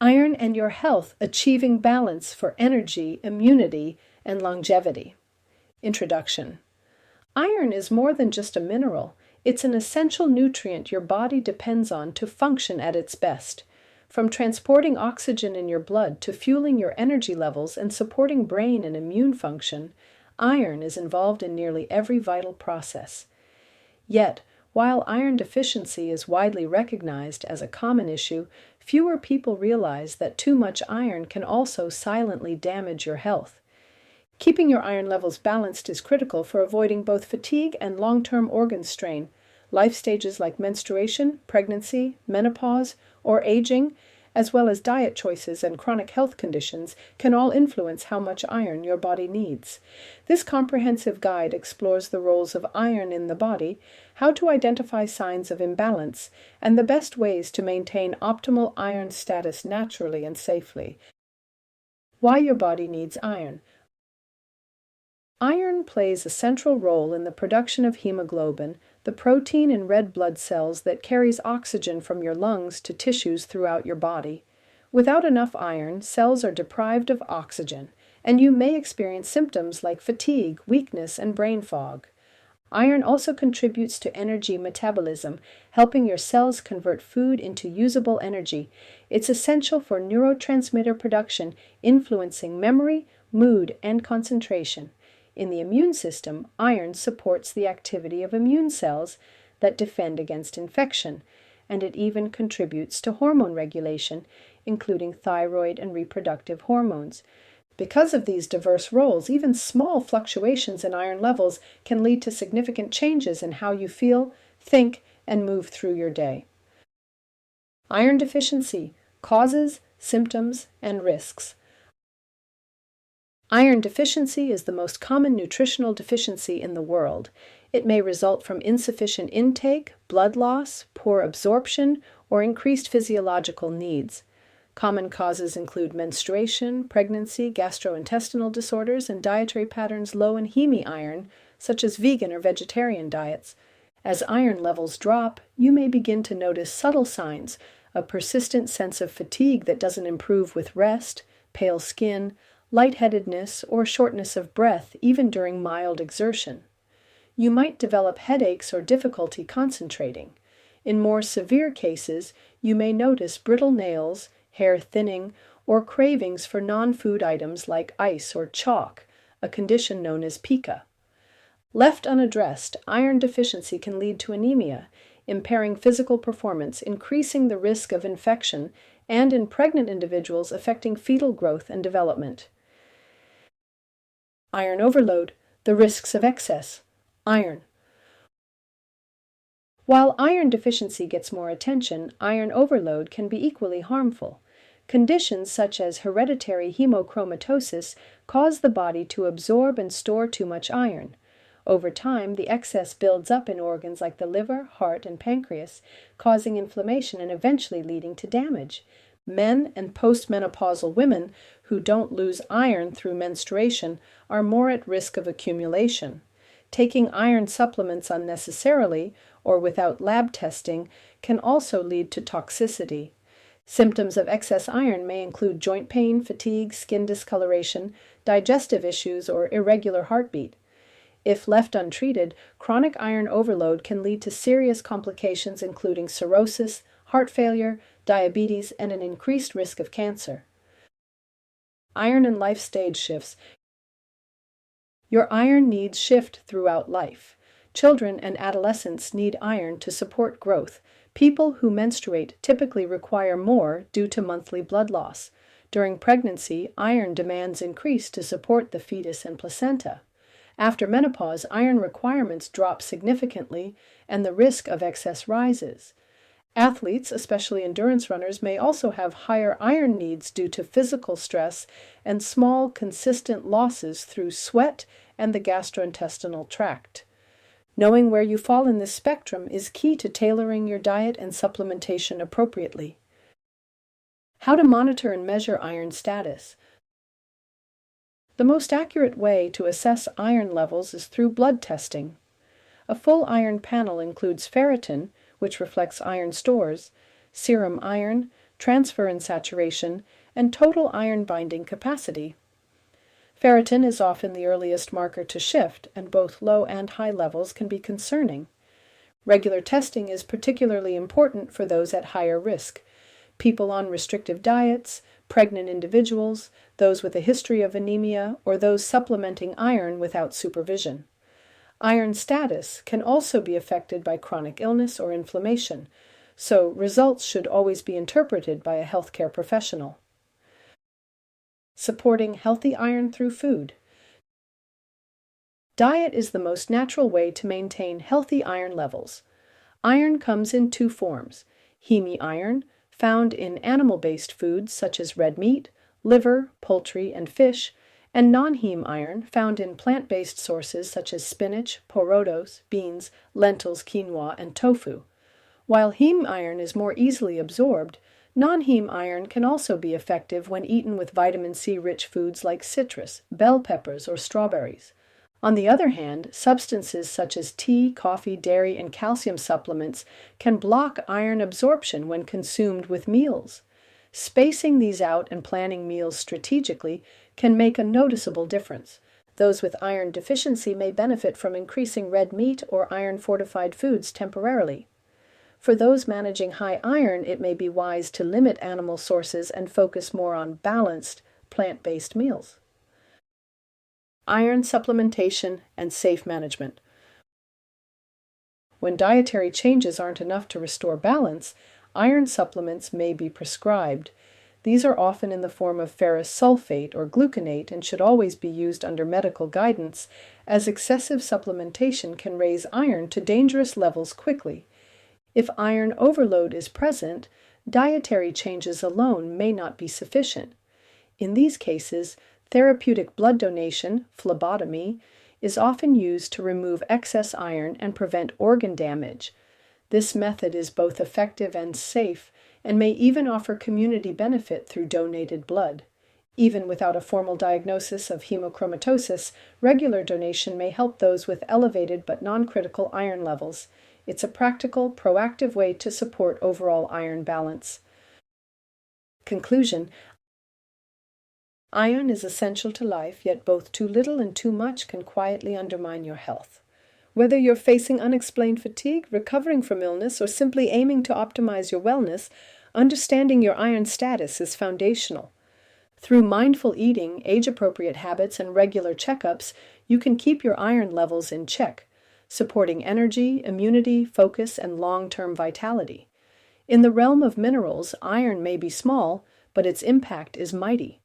Iron and your health, achieving balance for energy, immunity, and longevity. Introduction. Iron is more than just a mineral. It's an essential nutrient your body depends on to function at its best. From transporting oxygen in your blood to fueling your energy levels and supporting brain and immune function, iron is involved in nearly every vital process. Yet, while iron deficiency is widely recognized as a common issue, fewer people realize that too much iron can also silently damage your health. Keeping your iron levels balanced is critical for avoiding both fatigue and long-term organ strain. Life stages like menstruation, pregnancy, menopause, or aging, as well as diet choices and chronic health conditions, can all influence how much iron your body needs. This comprehensive guide explores the roles of iron in the body, how to identify signs of imbalance, and the best ways to maintain optimal iron status naturally and safely. Why your body needs iron. Iron plays a central role in the production of hemoglobin, the protein in red blood cells that carries oxygen from your lungs to tissues throughout your body. Without enough iron, cells are deprived of oxygen, and you may experience symptoms like fatigue, weakness, and brain fog. Iron also contributes to energy metabolism, helping your cells convert food into usable energy. It's essential for neurotransmitter production, influencing memory, mood, and concentration. In the immune system, iron supports the activity of immune cells that defend against infection, and it even contributes to hormone regulation, including thyroid and reproductive hormones. Because of these diverse roles, even small fluctuations in iron levels can lead to significant changes in how you feel, think, and move through your day. Iron deficiency: causes, symptoms, and risks. Iron deficiency is the most common nutritional deficiency in the world. It may result from insufficient intake, blood loss, poor absorption, or increased physiological needs. Common causes include menstruation, pregnancy, gastrointestinal disorders, and dietary patterns low in heme iron, such as vegan or vegetarian diets. As iron levels drop, you may begin to notice subtle signs: a persistent sense of fatigue that doesn't improve with rest, pale skin, lightheadedness, or shortness of breath even during mild exertion. You might develop headaches or difficulty concentrating. In more severe cases, you may notice brittle nails, hair thinning, or cravings for non-food items like ice or chalk, a condition known as pica. Left unaddressed, iron deficiency can lead to anemia, impairing physical performance, increasing the risk of infection, and in pregnant individuals affecting fetal growth and development. Iron overload: the risks of excess. Iron. While iron deficiency gets more attention, iron overload can be equally harmful. Conditions such as hereditary hemochromatosis cause the body to absorb and store too much iron. Over time, the excess builds up in organs like the liver, heart, and pancreas, causing inflammation and eventually leading to damage. Men and postmenopausal women who don't lose iron through menstruation are more at risk of accumulation. Taking iron supplements unnecessarily or without lab testing can also lead to toxicity. Symptoms of excess iron may include joint pain, fatigue, skin discoloration, digestive issues, or irregular heartbeat. If left untreated, chronic iron overload can lead to serious complications including cirrhosis, heart failure, diabetes, and an increased risk of cancer. Iron and life stage shifts. Your iron needs shift throughout life. Children and adolescents need iron to support growth. People who menstruate typically require more due to monthly blood loss. During pregnancy, iron demands increase to support the fetus and placenta. After menopause, iron requirements drop significantly and the risk of excess rises. Athletes, especially endurance runners, may also have higher iron needs due to physical stress and small, consistent losses through sweat and the gastrointestinal tract. Knowing where you fall in this spectrum is key to tailoring your diet and supplementation appropriately. How to monitor and measure iron status. The most accurate way to assess iron levels is through blood testing. A full iron panel includes ferritin, which reflects iron stores, serum iron, transfer and saturation, and total iron binding capacity. Ferritin is often the earliest marker to shift, and both low and high levels can be concerning. Regular testing is particularly important for those at higher risk: people on restrictive diets, pregnant individuals, those with a history of anemia, or those supplementing iron without supervision. Iron status can also be affected by chronic illness or inflammation, so results should always be interpreted by a healthcare professional. Supporting healthy iron through food. Diet is the most natural way to maintain healthy iron levels. Iron comes in two forms: heme iron, found in animal-based foods such as red meat, liver, poultry, and fish, and non-heme iron, found in plant-based sources such as spinach, porotos, beans, lentils, quinoa, and tofu. While heme iron is more easily absorbed, non-heme iron can also be effective when eaten with vitamin C-rich foods like citrus, bell peppers, or strawberries. On the other hand, substances such as tea, coffee, dairy, and calcium supplements can block iron absorption when consumed with meals. Spacing these out and planning meals strategically can make a noticeable difference. Those with iron deficiency may benefit from increasing red meat or iron-fortified foods temporarily. For those managing high iron, it may be wise to limit animal sources and focus more on balanced, plant-based meals. Iron supplementation and safe management. When dietary changes aren't enough to restore balance, iron supplements may be prescribed. These are often in the form of ferrous sulfate or gluconate and should always be used under medical guidance, as excessive supplementation can raise iron to dangerous levels quickly. If iron overload is present, dietary changes alone may not be sufficient. In these cases, therapeutic blood donation, phlebotomy, is often used to remove excess iron and prevent organ damage. This method is both effective and safe, and may even offer community benefit through donated blood. Even without a formal diagnosis of hemochromatosis, regular donation may help those with elevated but non-critical iron levels. It's a practical, proactive way to support overall iron balance. Conclusion: iron is essential to life, yet both too little and too much can quietly undermine your health. Whether you're facing unexplained fatigue, recovering from illness, or simply aiming to optimize your wellness, understanding your iron status is foundational. Through mindful eating, age-appropriate habits, and regular checkups, you can keep your iron levels in check, supporting energy, immunity, focus, and long-term vitality. In the realm of minerals, iron may be small, but its impact is mighty.